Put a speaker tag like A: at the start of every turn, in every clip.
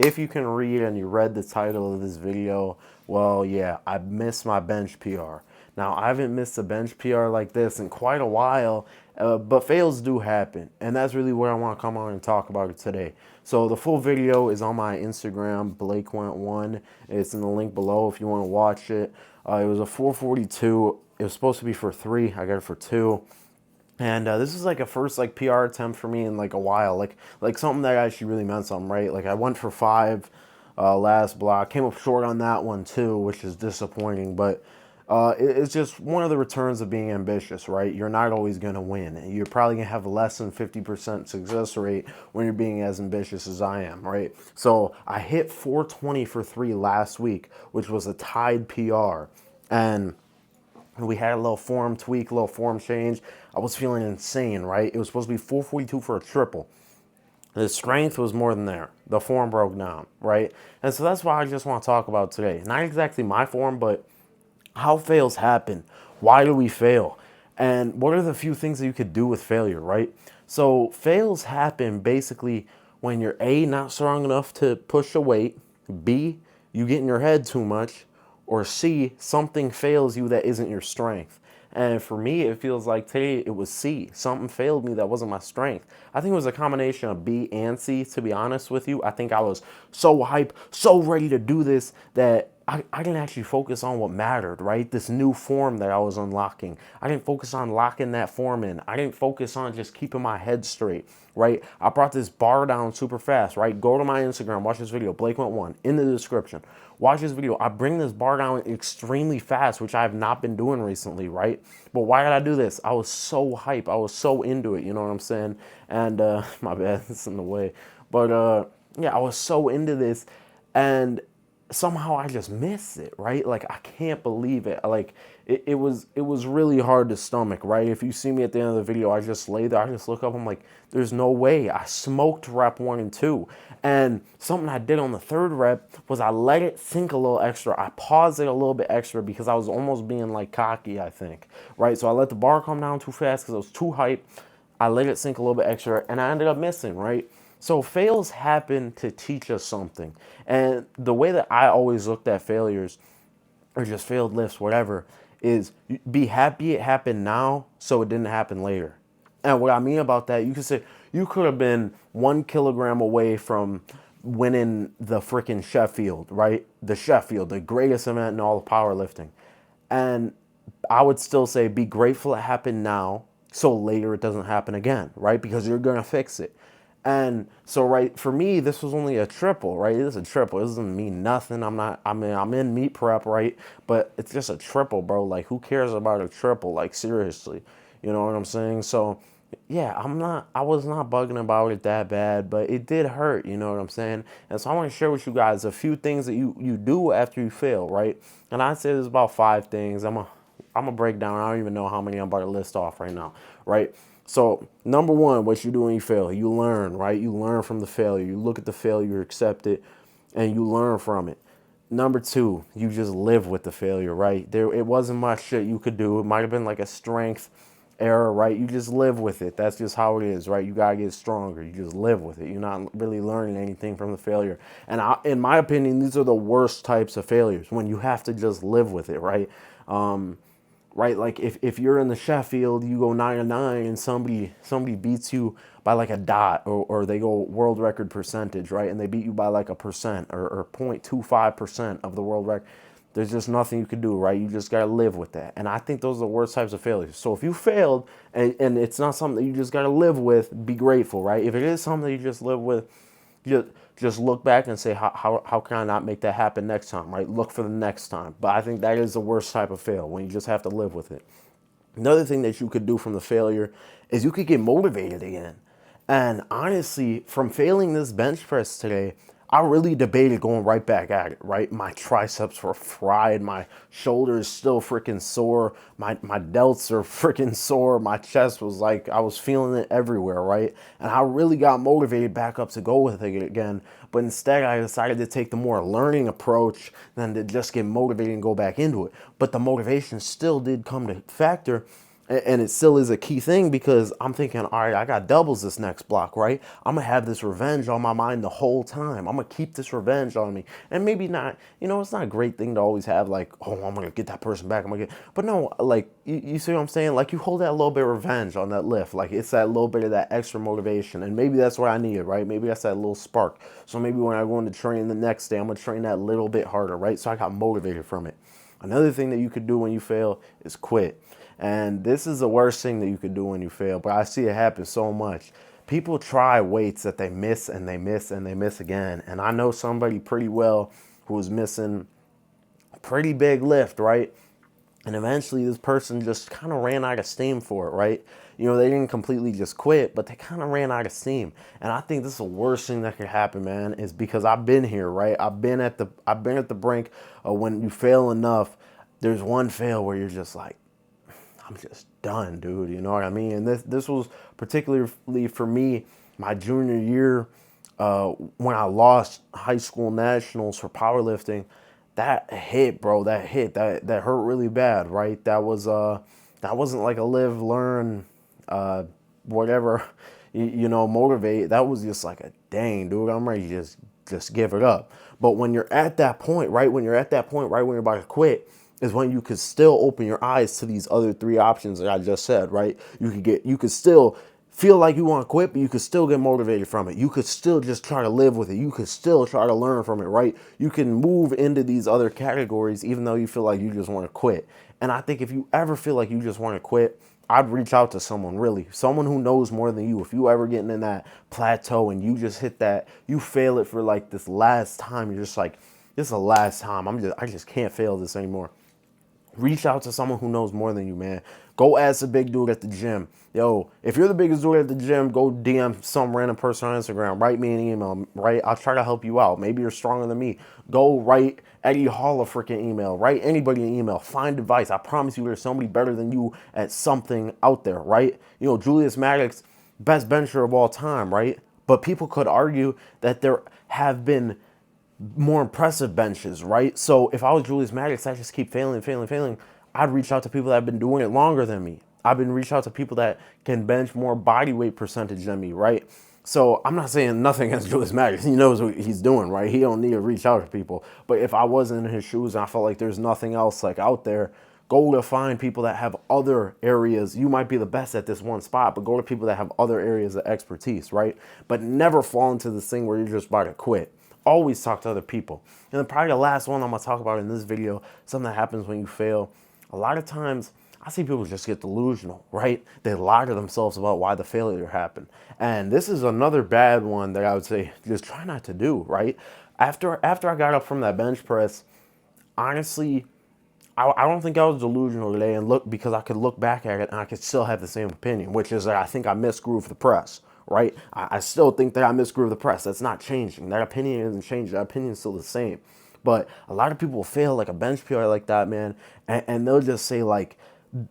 A: if you can read and you read the title of this video, well, yeah, I missed my bench PR. Now, I haven't missed a bench PR like this in quite a while, but fails do happen. And that's really what I want to come on and talk about it today. So the full video is on my Instagram, BlakeWent1. It's in the link below if you want to watch it. It was a 442. It was supposed to be for 3. I got it for 2. And this is like a first like PR attempt for me in like a while, like something that actually really meant something, right? Like I went for 5 last block, came up short on that one too, which is disappointing. But it's just one of the returns of being ambitious, right? You're not always gonna win. You're probably gonna have less than 50% success rate when you're being as ambitious as I am, right? So I hit 420 for 3 last week, which was a tied PR, and we had a little form tweak, a little form change. I was feeling insane, right? It was supposed to be 442 for a triple. The strength was more than there. The form broke down, right? And so that's why I just want to talk about today. Not exactly my form, but how fails happen. Why do we fail? And what are the few things that you could do with failure, right? So fails happen basically when you're A, not strong enough to push a weight, B, you get in your head too much, or C, something fails you that isn't your strength. And for me, it feels like today it was C. Something failed me that wasn't my strength. I think it was a combination of B and C, to be honest with you. I think I was so hype, so ready to do this that I didn't actually focus on what mattered, right? This new form that I was unlocking. I didn't focus on locking that form in. I didn't focus on just keeping my head straight, right? I brought this bar down super fast, right? Go to my Instagram, watch this video, BlakeWent1, in the description. Watch this video. I bring this bar down extremely fast, which I have not been doing recently, right? But why did I do this? I was so hype. I was so into it, you know what I'm saying? And my bad, it's in the way. But yeah, I was so into this, and somehow I just missed it, right? Like I can't believe it. Like it was really hard to stomach, right? If you see me at the end of the video, I just lay there, I just look up, I'm like, there's no way. I smoked rep 1 and 2. And something I did on the 3rd rep was I let it sink a little extra. I paused it a little bit extra because I was almost being like cocky, I think, right? So I let the bar come down too fast because I was too hyped. I let it sink a little bit extra and I ended up missing, right? So fails happen to teach us something. And the way that I always looked at failures, or just failed lifts, whatever, is be happy it happened now so it didn't happen later. And what I mean about that, you could say you could have been 1 kilogram away from winning the freaking Sheffield, right? The Sheffield, the greatest event in all of powerlifting. And I would still say be grateful it happened now so later it doesn't happen again, right? Because you're going to fix it. And so, right, for me, this was only a triple, right? This is a triple. This doesn't mean nothing. I'm in meat prep, right? But it's just a triple, bro. Like, who cares about a triple? Like, seriously. You know what I'm saying? So, yeah, I was not bugging about it that bad, but it did hurt, you know what I'm saying? And so I want to share with you guys a few things that you do after you fail, right? And I'd say there's about 5 things. I'm gonna break down. I don't even know how many I'm about to list off right now, right? So number 1, what you do when you fail, you learn, right? You learn from the failure. You look at the failure, you accept it, and you learn from it. Number 2, you just live with the failure, right? It wasn't much shit you could do. It might have been like a strength error, right? You just live with it. That's just how it is, right? You gotta get stronger. You just live with it. You're not really learning anything from the failure. And in my opinion, these are the worst types of failures, when you have to just live with it, right? Right? Like if you're in the Sheffield, you go 9-9 and somebody beats you by like a dot, or they go world record percentage, right? And they beat you by like a percent or 0.25% of the world record. There's just nothing you can do, right? You just got to live with that. And I think those are the worst types of failures. So if you failed and it's not something that you just got to live with, be grateful, right? If it is something that you just live with, just look back and say, how can I not make that happen next time, right? Look for the next time. But I think that is the worst type of fail, when you just have to live with it. Another thing that you could do from the failure is you could get motivated again. And honestly, from failing this bench press today, I really debated going right back at it, right? My triceps were fried. My shoulders still freaking sore. My delts are freaking sore. My chest was like, I was feeling it everywhere, right? And I really got motivated back up to go with it again. But instead, I decided to take the more learning approach than to just get motivated and go back into it. But the motivation still did come to factor. And it still is a key thing because I'm thinking, all right, I got doubles this next block, right? I'm gonna have this revenge on my mind the whole time. I'm gonna keep this revenge on me. And maybe not, it's not a great thing to always have like, oh, I'm gonna get that person back. But no, like, you see what I'm saying? Like, you hold that little bit of revenge on that lift. Like, it's that little bit of that extra motivation. And maybe that's what I needed, right? Maybe that's that little spark. So maybe when I go into train the next day, I'm gonna train that little bit harder, right? So I got motivated from it. Another thing that you could do when you fail is quit. And this is the worst thing that you could do when you fail, but I see it happen so much. People try weights that they miss and they miss and they miss again. And I know somebody pretty well who was missing a pretty big lift, right? And eventually this person just kind of ran out of steam for it, right? They didn't completely just quit, but they kind of ran out of steam. And I think this is the worst thing that could happen, man, is because I've been here, right? I've been at the brink of when you fail enough, there's one fail where you're just like, I'm just done, dude. You know what I mean? And this was particularly for me, my junior year, when I lost high school nationals for powerlifting. That hit, bro. That hurt really bad, right? That wasn't like a live, learn, whatever, motivate. That was just like a dang, dude. I'm ready to just give it up. But when you're at that point, right? When you're about to quit, is when you could still open your eyes to these other three options that I just said, right? You could still feel like you want to quit, but you could still get motivated from it. You could still just try to live with it. You could still try to learn from it, right? You can move into these other categories even though you feel like you just want to quit. And I think if you ever feel like you just want to quit, I'd reach out to someone, really. Someone who knows more than you. If you ever getting in that plateau and you just hit that, you fail it for like this last time, you're just like, this is the last time. I just can't fail this anymore. Reach out to someone who knows more than you, man. Go ask the big dude at the gym. Yo, if you're the biggest dude at the gym, go DM some random person on Instagram. Write me an email, right? I'll try to help you out. Maybe you're stronger than me. Go write Eddie Hall a freaking email. Write anybody an email. Find advice. I promise you there's somebody better than you at something out there, right? Julius Maddox, best bencher of all time, right? But people could argue that there have been more impressive benches, right? So if I was Julius Maddox, I just keep failing. I'd reach out to people that have been doing it longer than me. I've been reach out to people that can bench more body weight percentage than me, right? So I'm not saying nothing against Julius Maddox. He knows what he's doing, right? He don't need to reach out to people. But if I wasn't in his shoes and I felt like there's nothing else like out there, go to find people that have other areas. You might be the best at this one spot, but go to people that have other areas of expertise, right? But never fall into this thing where you're just about to quit. Always talk to other people. And then probably the last one I'm going to talk about in this video, something that happens when you fail. A lot of times, I see people just get delusional, right? They lie to themselves about why the failure happened. And this is another bad one that I would say just try not to do, right? After I got up from that bench press, honestly, I don't think I was delusional today, and because I could look back at it and I could still have the same opinion, which is that I think I misgrooved the press, right? I still think that I misgrooved the press. That's not changing. That opinion isn't changing. That opinion is still the same. But a lot of people fail like a bench PR like that, man, and they'll just say like,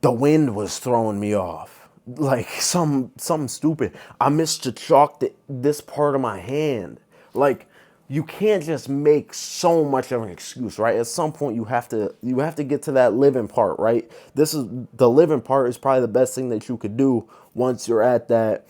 A: the wind was throwing me off. Like something stupid. I missed to chalk this part of my hand. Like, you can't just make so much of an excuse, right? At some point you have to get to that living part, right? The living part is probably the best thing that you could do once you're at that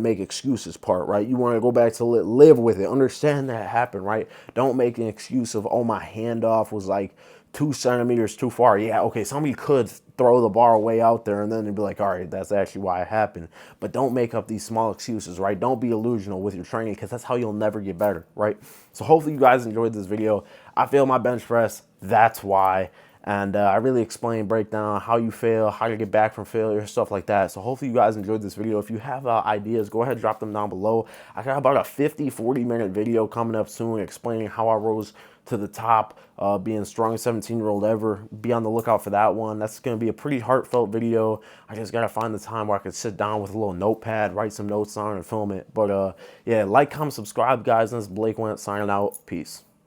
A: make excuses part, right? You want to go back to live with it. Understand that it happened, right? Don't make an excuse of, oh, my handoff was like 2 centimeters too far. Yeah, okay, somebody could throw the bar way out there and then they'd be like, all right, that's actually why it happened. But don't make up these small excuses, right? Don't be illusional with your training, because that's how you'll never get better, right? So hopefully you guys enjoyed this video. I failed my bench press. That's why. And I really break down how you fail, how to get back from failure, stuff like that. So hopefully you guys enjoyed this video. If you have ideas, go ahead and drop them down below. I got about a 40-minute video coming up soon explaining how I rose to the top, being strongest 17-year-old ever. Be on the lookout for that one. That's going to be a pretty heartfelt video. I just got to find the time where I could sit down with a little notepad, write some notes on it, and film it. But yeah, like, comment, subscribe, guys. And this is Blake Went signing out. Peace.